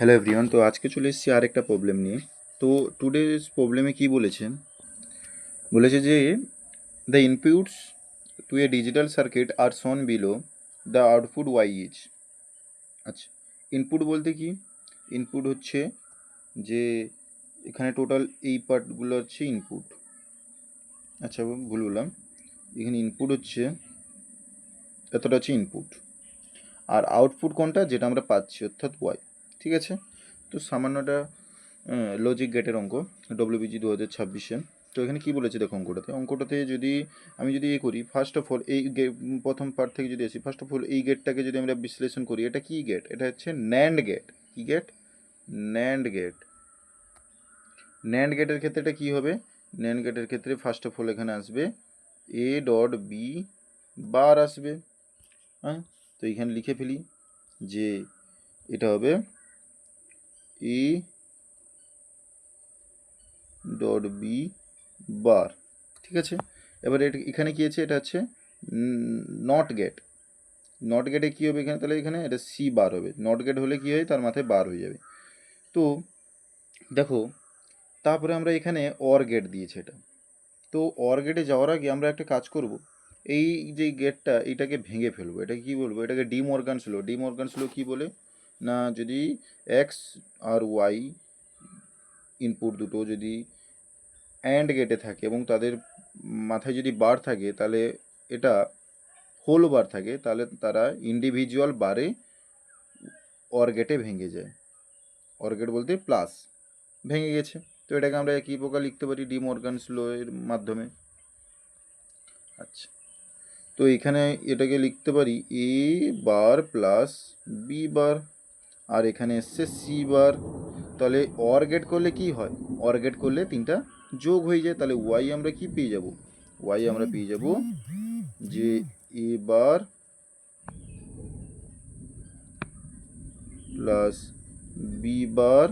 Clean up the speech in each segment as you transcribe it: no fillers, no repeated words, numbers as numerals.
Hello everyone, তো আজকে চলে এসেছি আর একটা প্রবলেম নিয়ে। তো টুডেজ প্রবলেমে কি বলেছে যে the inputs to a digital circuit are shown below, the output Y is. আচ্ছা, ইনপুট বলতে কি? ইনপুট হচ্ছে যে এখানে টোটাল এই পার্টগুলো হচ্ছে ইনপুট। আচ্ছা, ভুল বললাম, এখানে ইনপুট হচ্ছে এতটা হচ্ছে ইনপুট, আর আউটপুট কোনটা যেটা আমরা পাচ্ছি অর্থাৎ ওয়াই। ঠিক আছে, তো সামান্যটা লজিক গেটের অঙ্ক, ডব্লিউবিজি 2026-এ। তো এখানে কি বলেছে দেখো, অঙ্কটাতে যদি আমি করি, ফার্স্ট অফ অল এই প্রথম পার্ট থেকে যদি আসি, ফার্স্ট অফ অল এই গেটটাকে যদি আমরা বিশ্লেষণ করি, এটা কি গেট? এটা হচ্ছে ন্যান্ড গেট। কি গেট? NAND gate. ন্যান্ড গেটের ক্ষেত্রে এটা কী হবে? ন্যান্ড গেটের ক্ষেত্রে ফার্স্ট অফ অল এখানে আসবে এ ডট বি বার আসবে। হ্যাঁ, তো এখানে লিখে ফেলি যে এটা হবে এ ডট বি বার। ঠিক আছে, এবার এখানে কী আছে? এটা হচ্ছে নট গেট। নট গেটে কী হবে এখানে? তাহলে এখানে এটা সি বার হবে। নট গেট হলে কী হয়? তার মাথায় বার হয়ে যাবে। তো দেখো, তারপরে আমরা এখানে অর গেট দিয়েছে এটা। তো অর গেটে যাওয়ার আগে আমরা একটা কাজ করব, এই যে গেটটা এটাকে ভেঙে ফেলবো। এটাকে কী বলবো? এটাকে ডিমর্গানস ল। ডিমর্গানস ল কী বলে না, যদি এক্স আর ওয়াই ইনপুট দুটো যদি অ্যান্ড গেটে থাকে এবং তাদের মাথায় যদি বার থাকে, তাহলে এটা হোল বার থাকে, তাহলে তারা ইন্ডিভিজুয়াল বারে অর গেটে ভেঙে যায়। অর গেট বলতে প্লাস ভেঙে গেছে। তো এটাকে আমরা কী প্রকার লিখতে পারি? ডিমর্গানস ল এর মাধ্যমে। আচ্ছা, তো এখানে এটাকে লিখতে পারি এ বার প্লাস বি বার, আর এখানে এসছে সি বার। তাহলে অর গেট করলে কি হয়? অর গেট করলে তিনটা যোগ হয়ে যায়। তাহলে ওয়াই আমরা কি পেয়ে যাব? ওয়াই আমরা পেয়ে যাব যে A bar plus B bar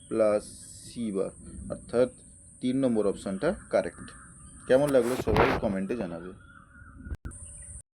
plus C bar, অর্থাৎ 3 নম্বর অপশানটা কারেক্ট। কেমন লাগলো সবাই কমেন্টে জানাবে।